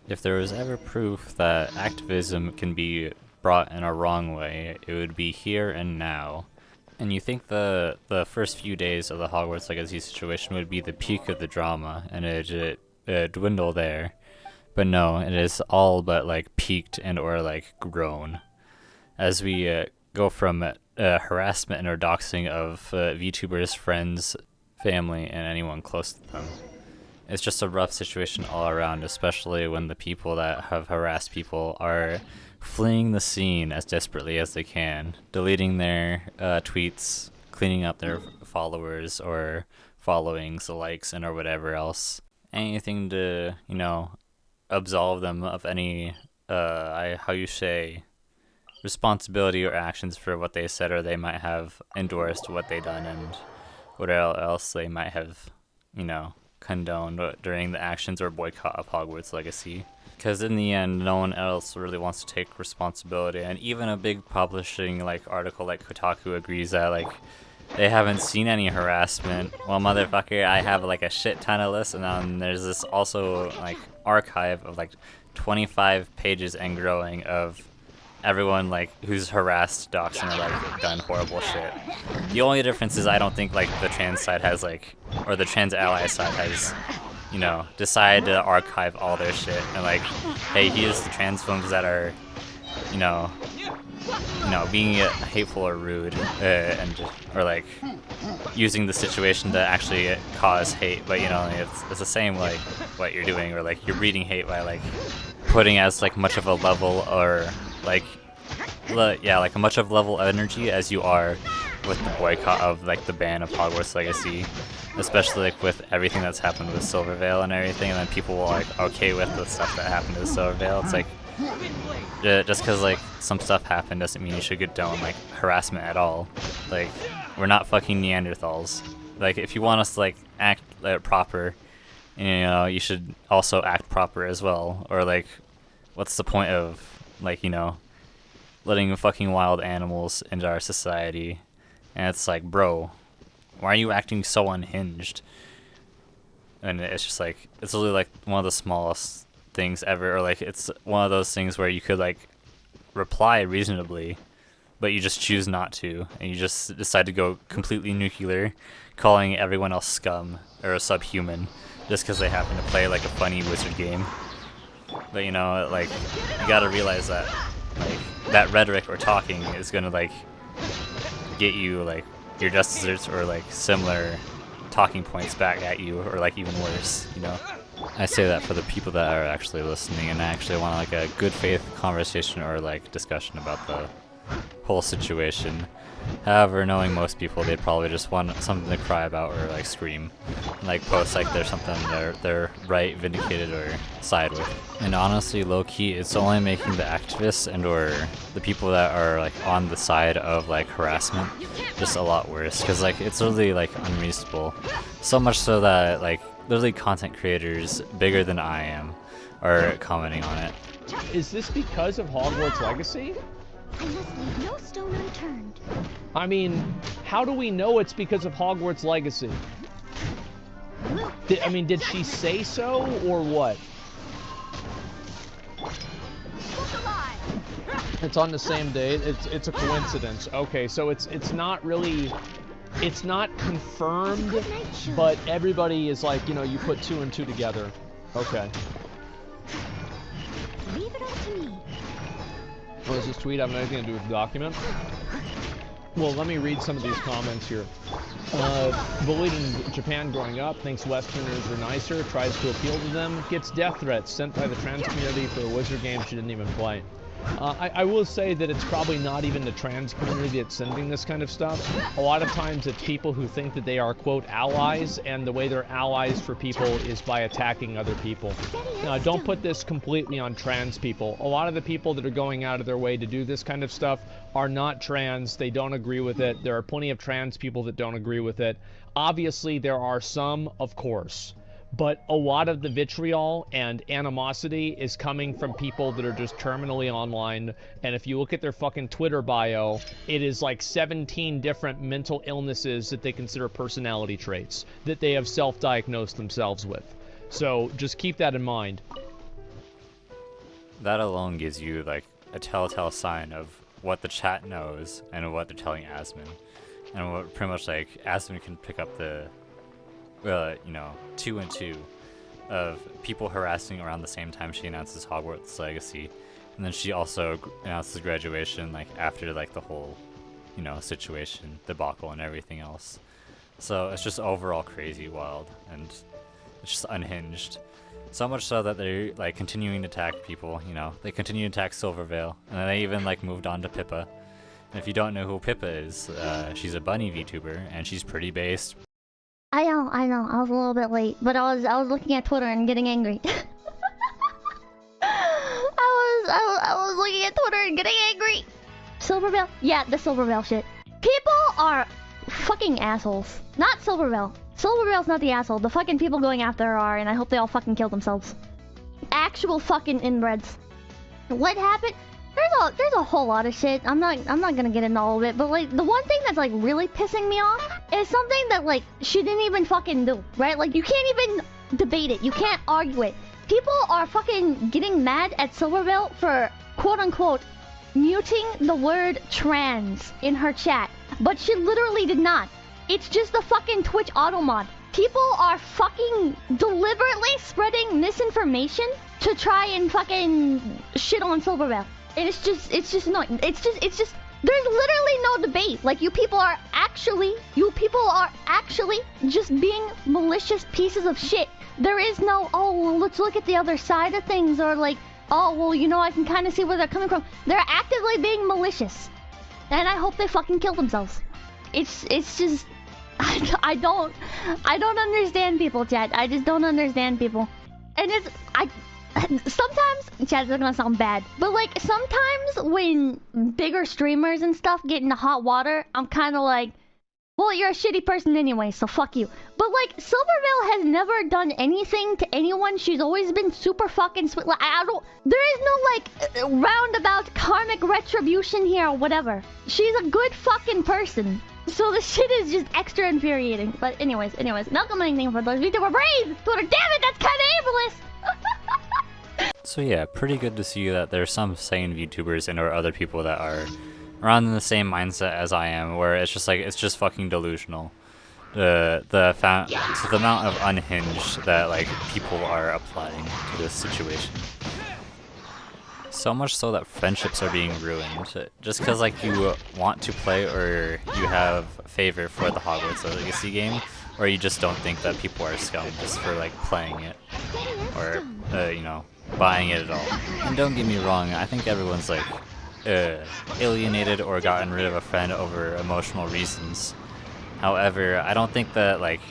If there was ever proof that activism can be brought in a wrong way, it would be here and now. And you think the first few days of the Hogwarts Legacy situation would be the peak of the drama, and it dwindle there. But no, it is all but like peaked and or like grown as we go from harassment and or doxing of VTubers, friends, family, and anyone close to them. It's just a rough situation all around, especially when the people that have harassed people are fleeing the scene as desperately as they can, deleting their tweets, cleaning up their followers or followings, the likes, and or whatever else. Anything to, absolve them of any, how you say, responsibility or actions for what they said or they might have endorsed what they done and what else they might have, condoned during the actions or boycott of Hogwarts Legacy. Because in the end, no one else really wants to take responsibility, and even a big publishing article like Kotaku agrees that they haven't seen any harassment. Well, motherfucker, I have a shit ton of lists, and then there's this also archive of 25 pages and growing of everyone who's harassed, doxed, and done horrible shit. The only difference is I don't think the trans side has or the trans ally side has decided to archive all their shit and hey, here's the trans films that are being hateful or rude and or using the situation to actually cause hate, but it's the same what you're doing, or you're breeding hate by putting as much of a level or a much of level energy as you are with the boycott of the ban of Hogwarts Legacy, especially with everything that's happened with Silvervale and everything, and then people were okay with the stuff that happened with Silvervale. It's just because some stuff happened doesn't mean you should condone harassment at all. We're not fucking Neanderthals. If you want us to act proper, you should also act proper as well. Or what's the point of letting fucking wild animals into our society? And it's bro, why are you acting so unhinged? And it's just it's really one of the smallest things ever, or it's one of those things where you could reply reasonably, but you just choose not to, and you just decide to go completely nuclear, calling everyone else scum or a subhuman just because they happen to play a funny wizard game. But you gotta realize that that rhetoric or talking is gonna get you your just desserts or similar talking points back at you, or even worse. I say that for the people that are actually listening and actually want a good faith conversation or discussion about the whole situation. However, knowing most people, they'd probably just want something to cry about or scream, post there's something they're right, vindicated, or side with. And honestly, low key, it's only making the activists and or the people that are on the side of harassment just a lot worse, because it's really unreasonable. So much so that literally content creators bigger than I am are commenting on it. Is this because of Hogwarts Legacy? I must leave no stone unturned. I mean, how do we know it's because of Hogwarts Legacy? Did she say so, or what? It's on the same date. It's a coincidence. Okay, so it's not really, it's not confirmed, but everybody is you put two and two together. Okay. Leave it up to me. What is this tweet? I have anything to do with the document. Well, let me read some of these comments here. Bullied in Japan growing up, thinks Westerners are nicer, tries to appeal to them, gets death threats sent by the trans community for a wizard game she didn't even play. I will say that it's probably not even the trans community that's sending this kind of stuff. A lot of times it's people who think that they are, quote, allies, and the way they're allies for people is by attacking other people. Now, don't put this completely on trans people. A lot of the people that are going out of their way to do this kind of stuff are not trans. They don't agree with it. There are plenty of trans people that don't agree with it. Obviously, there are some, of course. But a lot of the vitriol and animosity is coming from people that are just terminally online. And if you look at their fucking Twitter bio, it is 17 different mental illnesses that they consider personality traits that they have self-diagnosed themselves with. So just keep that in mind. That alone gives you like a telltale sign of what the chat knows and what they're telling Asmin, and what pretty much like Asmin can pick up the, you know, 2 and 2 of people harassing around the same time she announces Hogwarts Legacy, and then she also announces graduation like after like the whole, you know, situation, debacle, and everything else. So it's just overall crazy, wild, and it's just unhinged. So much so that they're like continuing to attack people. You know, they continue to attack Silvervale, and they even like moved on to Pippa. And if you don't know who Pippa is, she's a bunny VTuber, and she's pretty based. I know. I was a little bit late, but I was looking at Twitter and getting angry. I was looking at Twitter and getting angry. Silvervale? Yeah, the Silvervale shit. People are fucking assholes. Not Silvervale. Silvervale's not the asshole. The fucking people going after her are, and I hope they all fucking kill themselves. Actual fucking inbreds. What happened? There's a whole lot of shit. I'm not gonna get into all of it, but like the one thing that's like really pissing me off is something that like she didn't even fucking do, right? Like you can't even debate it. You can't argue it. People are fucking getting mad at Silvervale for quote unquote muting the word trans in her chat, but she literally did not. It's just the fucking Twitch auto mod. People are fucking deliberately spreading misinformation to try and fucking shit on Silvervale. And it's just annoying. It's just, there's literally no debate. Like, you people are actually just being malicious pieces of shit. There is no, oh, well, let's look at the other side of things, or like, oh, well, you know, I can kind of see where they're coming from. They're actively being malicious. And I hope they fucking kill themselves. It's just, I don't understand people, chat. I just don't understand people. And sometimes, chat, it's gonna sound bad, but like, sometimes when bigger streamers and stuff get into hot water, I'm kind of like, well, you're a shitty person anyway, so fuck you. But like, Silvervale has never done anything to anyone. She's always been super fucking sweet. Like, there is no like roundabout karmic retribution here or whatever. She's a good fucking person. So the shit is just extra infuriating. But anyways, welcome anything for those VTuber brains! Twitter, damn it, that's kind of ableist! So yeah, pretty good to see that there's some sane VTubers and or other people that are around in the same mindset as I am, where it's just like, it's just fucking delusional. The amount of unhinged that like people are applying to this situation. So much so that friendships are being ruined just because like you want to play or you have favor for the Hogwarts Legacy game, or you just don't think that people are scum just for like playing it or you know, buying it at all. And don't get me wrong, I think everyone's like alienated or gotten rid of a friend over emotional reasons. However, I don't think that like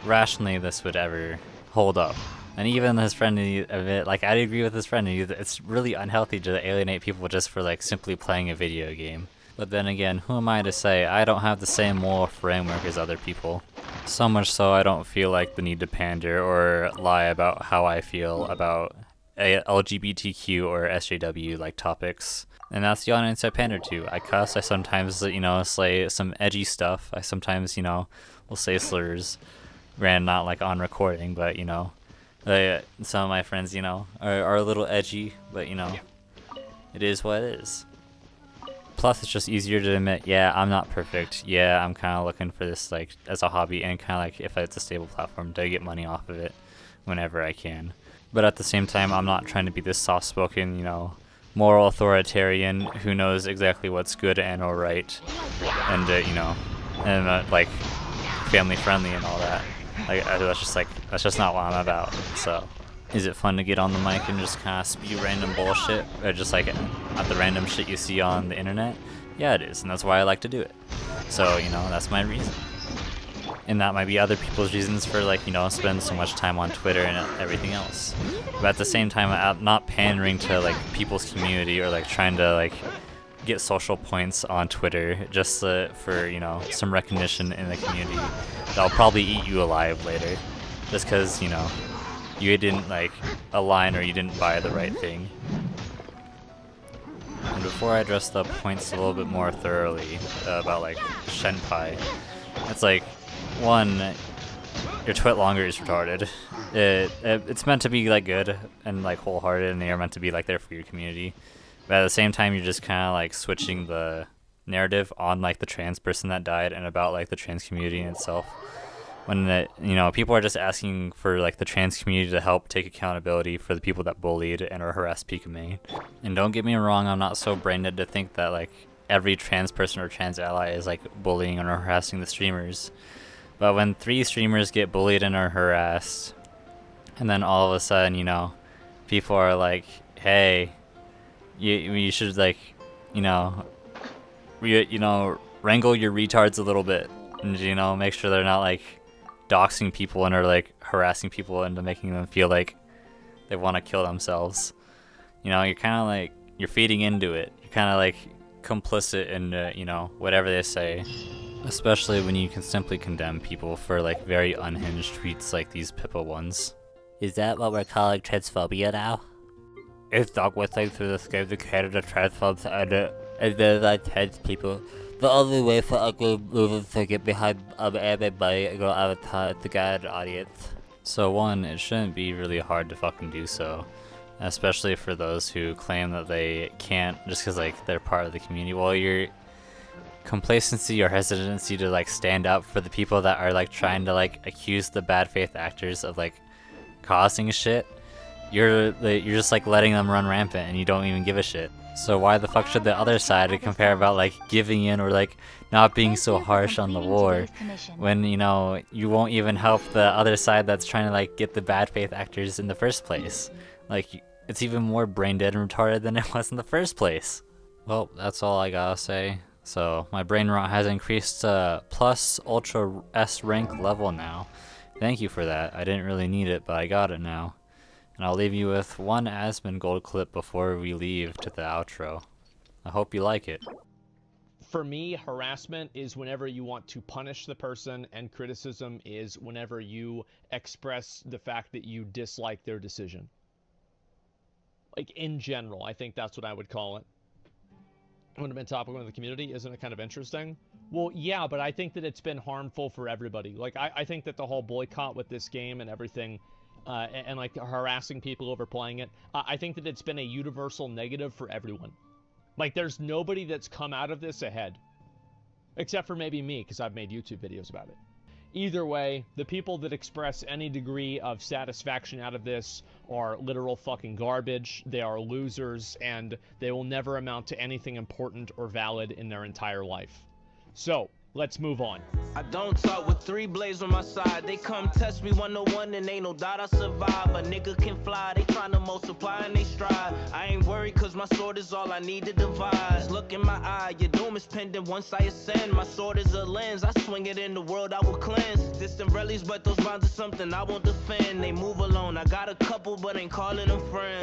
rationally this would ever hold up. And even his friend of it, like, I'd agree with his friend, it's really unhealthy to alienate people just for like simply playing a video game. But then again, who am I to say? I don't have the same moral framework as other people. So much so I don't feel like the need to pander or lie about how I feel about LGBTQ or SJW like topics. And that's the audience I pander to. I cuss, I sometimes, you know, say some edgy stuff. I sometimes, you know, will say slurs. Granted, not like on recording, but you know, some of my friends, you know, are a little edgy, but you know, it is what it is. Plus, it's just easier to admit, yeah, I'm not perfect. Yeah, I'm kind of looking for this like as a hobby, and kind of like if it's a stable platform, to get money off of it whenever I can. But at the same time, I'm not trying to be this soft-spoken, you know, moral authoritarian who knows exactly what's good and or right, and you know, and like family friendly and all that. Like, that's just not what I'm about. So, is it fun to get on the mic and just kind of spew random bullshit, or just like at the random shit you see on the internet? Yeah, it is, and that's why I like to do it. So, you know, that's my reason. And that might be other people's reasons for like, you know, spend so much time on Twitter and everything else. But at the same time, I'm not pandering to like people's community or like trying to like get social points on Twitter just for, you know, some recognition in the community that'll probably eat you alive later, just because, you know, you didn't like align or you didn't buy the right thing. And before I address the points a little bit more thoroughly about like Shenpai, it's like, one, your twit longer is retarded. It's meant to be like good and like wholehearted, and you're meant to be like there for your community. But at the same time, you're just kind of like switching the narrative on like the trans person that died and about like the trans community in itself. When people are just asking for like the trans community to help take accountability for the people that bullied and or harassed Pika Main. And don't get me wrong, I'm not so brain dead to think that like every trans person or trans ally is like bullying or harassing the streamers. But when 3 streamers get bullied and are harassed, and then all of a sudden, people are like, hey, you should like, wrangle your retards a little bit, and make sure they're not like doxing people and are like harassing people into making them feel like they want to kill themselves. You're kind of like, you're feeding into it. You're kind of like complicit in, whatever they say. Especially when you can simply condemn people for like very unhinged tweets like these Pippa ones. Is that what we're calling transphobia now? Is dog whistling through the skin to Canada transphobes and then like trans people? The only way for ugly movers to get behind anime money and go avatar is to get an audience. So one, it shouldn't be really hard to fucking do so. Especially for those who claim that they can't just because like they're part of the community. Well, your complacency or hesitancy to like stand up for the people that are like trying to like accuse the bad faith actors of like causing shit, you're just like letting them run rampant and you don't even give a shit. So why the fuck should the other side compare about like giving in or like not being so harsh on the war when you won't even help the other side that's trying to like get the bad faith actors in the first place? Like, it's even more brain dead and retarded than it was in the first place. Well, that's all I gotta say. So my brain rot has increased to plus ultra S rank level now. Thank you for that. I didn't really need it, but I got it now. And I'll leave you with one Asmon gold clip before we leave to the outro. I hope you like it. For me, harassment is whenever you want to punish the person, and criticism is whenever you express the fact that you dislike their decision. Like, in general, I think that's what I would call it. Would have been topical in the community. Isn't it kind of interesting? Well, yeah, but I think that it's been harmful for everybody. Like, I think that the whole boycott with this game and everything, and like harassing people over playing it, I think that it's been a universal negative for everyone. Like, there's nobody that's come out of this ahead. Except for maybe me, because I've made YouTube videos about it. Either way, the people that express any degree of satisfaction out of this are literal fucking garbage. They are losers, and they will never amount to anything important or valid in their entire life. So, let's move on. I don't talk with 3 blades on my side. They come test me 101 and ain't no doubt I survive. A nigga can fly, they tryna multiply and they strive. I ain't worried cause my sword is all I need to devise. Look in my eye, your doom is pending once I ascend. My sword is a lens, I swing it in the world I will cleanse. Distant rallies, but those bonds are something I won't defend. They move alone, I got a couple but ain't calling them friends.